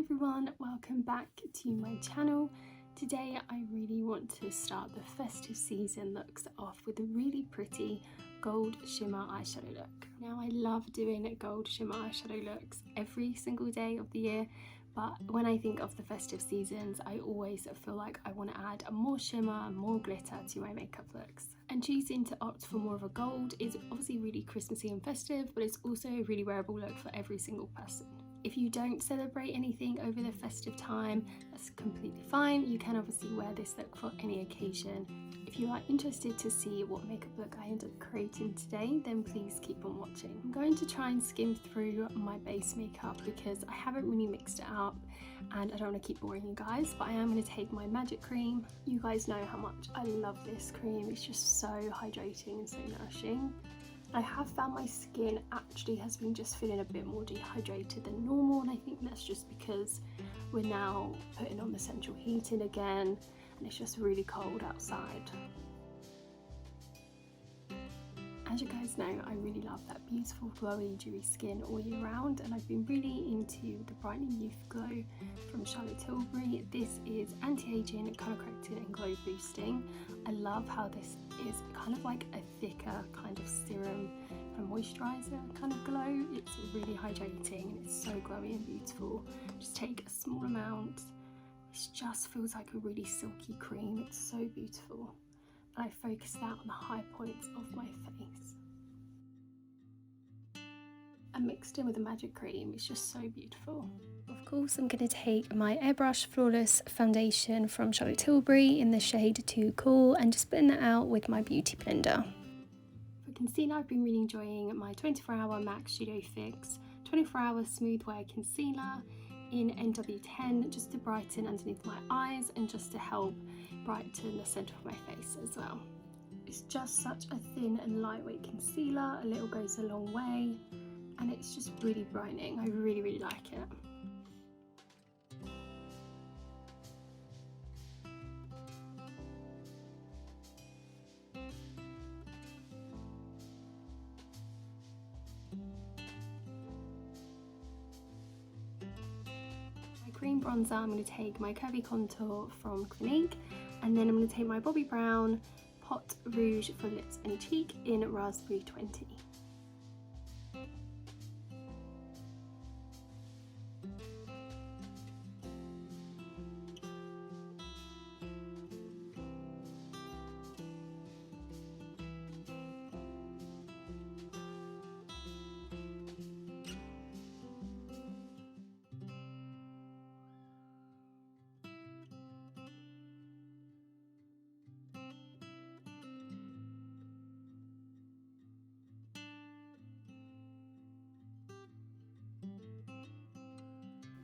everyone, welcome back to my channel. Today I really want to start the festive season looks off with a really pretty gold shimmer eyeshadow look. Now I love doing gold shimmer eyeshadow looks every single day of the year, but when I think of the festive seasons I always feel like I want to add more shimmer and more glitter to my makeup looks. And choosing to opt for more of a gold is obviously really Christmassy and festive, but it's also a really wearable look for every single person. If you don't celebrate anything over the festive time, that's completely fine. You can obviously wear this look for any occasion. If you are interested to see what makeup look I end up creating today, then please keep on watching. I'm going to try and skim through my base makeup because I haven't really mixed it up and I don't want to keep boring you guys, but I am going to take my magic cream. You guys know how much I love this cream. It's just so hydrating and so nourishing. I have found my skin actually has been just feeling a bit more dehydrated than normal, and I think that's just because we're now putting on the central heating again and it's just really cold outside. As you guys know, I really love that beautiful glowy dewy skin all year round, and I've been really into the Brightening Youth Glow from Charlotte Tilbury. This is anti-aging, colour correcting and glow boosting. I love how this is kind of like a thicker kind of serum and moisturiser kind of glow. It's really hydrating and it's so glowy and beautiful. Just take a small amount. This just feels like a really silky cream. It's so beautiful. And I focus that on the high points of my face. And mixed in with the magic cream, it's just so beautiful. Of course, I'm going to take my Airbrush Flawless foundation from Charlotte Tilbury in the shade Too Cool and just blend that out with my beauty blender. For concealer, I've been really enjoying my 24-hour MAC Studio Fix 24-hour Smooth Wear Concealer in NW10, just to brighten underneath my eyes and just to help brighten the centre of my face as well. It's just such a thin and lightweight concealer, a little goes a long way, and it's just really brightening. I really like it. Cream bronzer, I'm going to take my Curvy Contour from Clinique, and then I'm going to take my Bobbi Brown Pot Rouge for lips and cheek in Raspberry 20.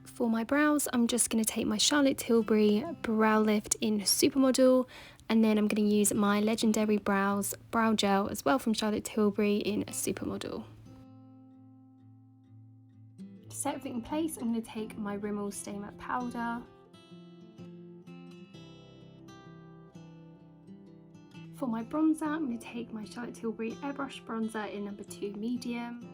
For my brows, I'm just going to take my Charlotte Tilbury Brow Lift in Supermodel, and then I'm going to use my Legendary Brows Brow Gel as well from Charlotte Tilbury in Supermodel. To set everything in place, I'm going to take my Rimmel Stay Matte Powder. For my bronzer, I'm going to take my Charlotte Tilbury Airbrush Bronzer in number 2 Medium.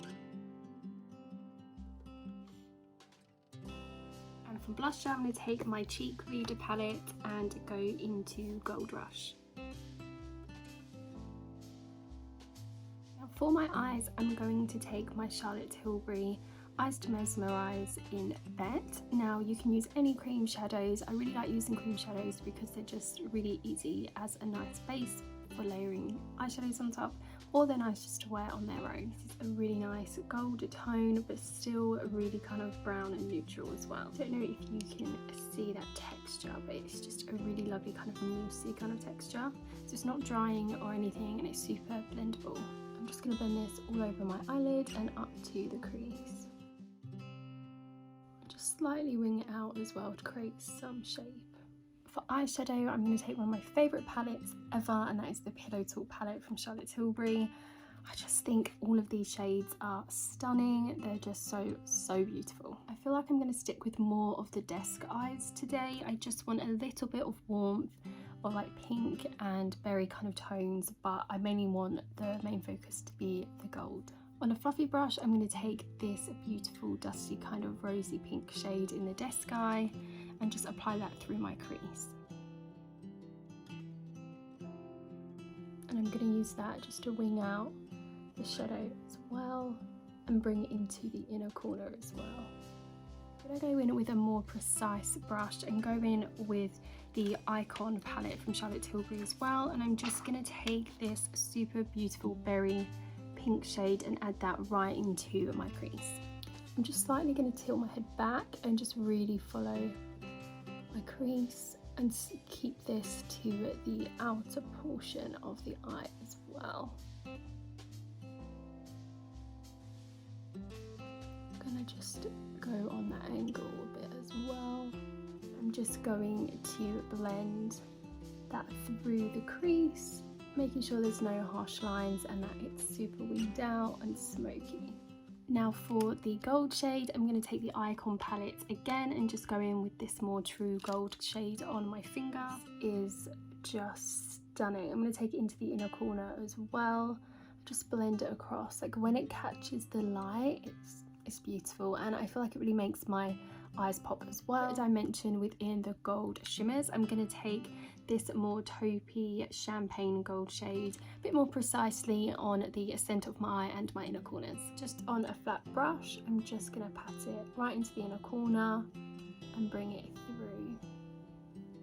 For blusher, I'm going to take my Cheek Reader palette and go into Gold Rush. Now for my eyes, I'm going to take my Charlotte Tilbury Eyes to Mesmerize in Bet. Now you can use any cream shadows. I really like using cream shadows because they're just really easy as a nice base for layering eyeshadows on top, or they're nice just to wear on their own. This is a really nice gold tone, but still really kind of brown and neutral as well. I don't know if you can see that texture, but it's just a really lovely kind of moussey kind of texture. So it's not drying or anything, and it's super blendable. I'm just going to blend this all over my eyelid and up to the crease. Just slightly wing it out as well to create some shape. For eyeshadow, I'm going to take one of my favourite palettes ever, and that is the Pillow Talk palette from Charlotte Tilbury. I just think all of these shades are stunning. They're just so beautiful. I feel like I'm going to stick with more of the desk eyes today. I just want a little bit of warmth, or like pink and berry kind of tones, but I mainly want the main focus to be the gold. On a fluffy brush, I'm going to take this beautiful dusty kind of rosy pink shade in the Desk Eye and just apply that through my crease. And I'm going to use that just to wing out the shadow as well and bring it into the inner corner as well. I'm going to go in with a more precise brush and go in with the Icon palette from Charlotte Tilbury as well, and I'm just going to take this super beautiful berry pink shade and add that right into my crease. I'm just slightly going to tilt my head back and just really follow my crease and keep this to the outer portion of the eye as well. I'm going to just go on that angle a bit as well. I'm just going to blend that through the crease, making sure there's no harsh lines and that it's super winged out and smoky. Now for the gold shade, I'm going to take the Icon palette again and just go in with this more true gold shade on my finger. It is just stunning. I'm going to take it into the inner corner as well. Just blend it across. Like when it catches the light, it's beautiful, and I feel like it really makes my eyes pop as well. As I mentioned within the gold shimmers, I'm going to take this more taupey champagne gold shade a bit more precisely on the centre of my eye and my inner corners. Just on a flat brush, I'm just going to pat it right into the inner corner and bring it through.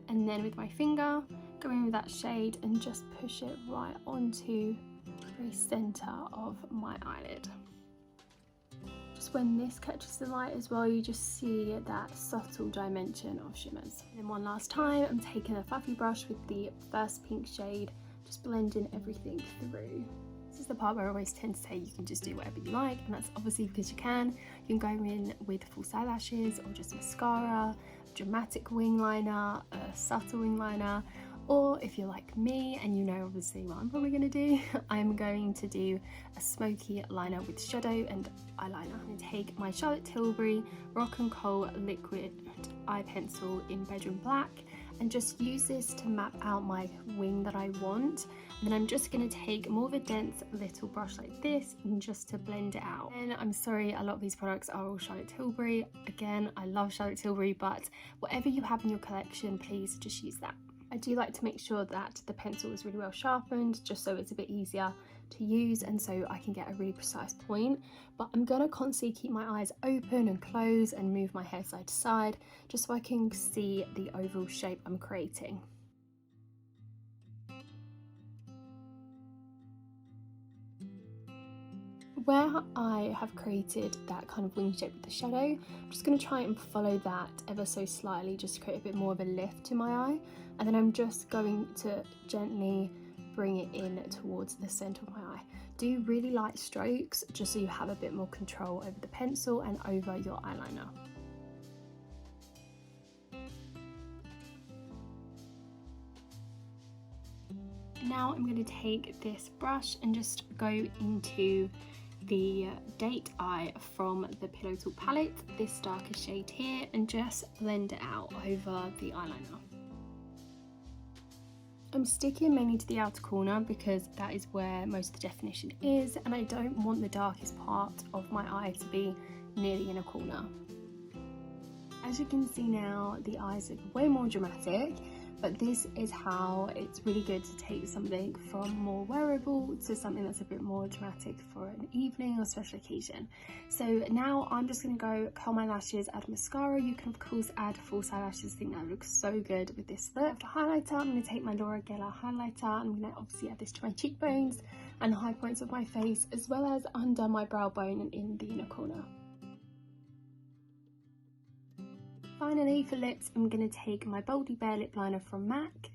And then with my finger, go in with that shade and just push it right onto the very centre of my eyelid. Just when this catches the light as well, you just see that subtle dimension of shimmers. And then one last time, I'm taking a fluffy brush with the first pink shade, just blending everything through. This is the part where I always tend to say you can just do whatever you like, and that's obviously because you can. You can go in with false eyelashes or just mascara, a dramatic wing liner, a subtle wing liner, or if you're like me and you know obviously what I'm probably going to do, I'm going to do a smoky liner with shadow and eyeliner. I'm going to take my Charlotte Tilbury Rock and Coal liquid eye pencil in Bedroom Black and just use this to map out my wing that I want. And then I'm just going to take more of a dense little brush like this and just to blend it out. And I'm sorry, a lot of these products are all Charlotte Tilbury. Again, I love Charlotte Tilbury, but whatever you have in your collection, please just use that. I do like to make sure that the pencil is really well sharpened, just so it's a bit easier to use and so I can get a really precise point. But I'm going to constantly keep my eyes open and close and move my hair side to side, just so I can see the overall shape I'm creating. Where I have created that kind of wing shape with the shadow, I'm just going to try and follow that ever so slightly, just to create a bit more of a lift to my eye. And then I'm just going to gently bring it in towards the centre of my eye. Do really light strokes, just so you have a bit more control over the pencil and over your eyeliner. Now I'm going to take this brush and just go into the Date Eye from the Pillow Talk palette, this darker shade here, and just blend it out over the eyeliner. I'm sticking mainly to the outer corner because that is where most of the definition is, and I don't want the darkest part of my eye to be near the inner corner. As you can see now, the eyes look way more dramatic, but this is how it's really good to take something from more wearable to something that's a bit more dramatic for an evening or special occasion. So now I'm just going to go curl my lashes, add mascara. You can of course add false eyelashes. I think that looks so good with this look. After highlighter, I'm going to take my Laura Geller highlighter. I'm going to obviously add this to my cheekbones and the high points of my face, as well as under my brow bone and in the inner corner. Finally, for lips, I'm going to take my Boldy Bear lip liner from MAC.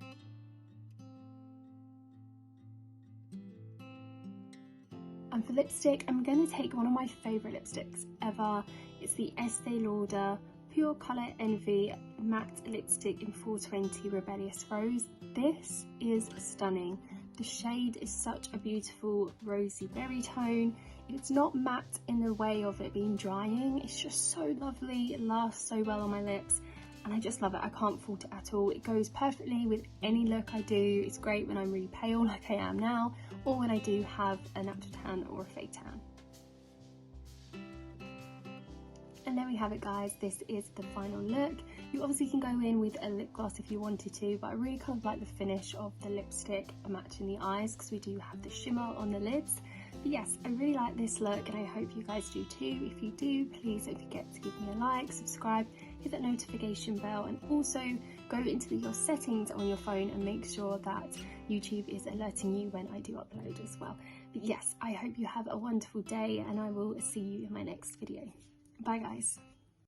And for lipstick, I'm going to take one of my favourite lipsticks ever. It's the Estee Lauder Pure Colour Envy Matte Lipstick in 420 Rebellious Rose. This is stunning. The shade is such a beautiful rosy berry tone. It's not matte in the way of it being drying. It's just so lovely. It lasts so well on my lips and I just love it. I can't fault it at all. It goes perfectly with any look I do. It's great when I'm really pale like I am now, or when I do have a natural tan or a fake tan. And there we have it, guys. This is the final look. You obviously can go in with a lip gloss if you wanted to, but I really kind of like the finish of the lipstick matching the eyes because we do have the shimmer on the lids. But yes, I really like this look and I hope you guys do too. If you do, please don't forget to give me a like, subscribe, hit that notification bell, and also go into your settings on your phone and make sure that YouTube is alerting you when I do upload as well. But yes, I hope you have a wonderful day and I will see you in my next video. Bye guys.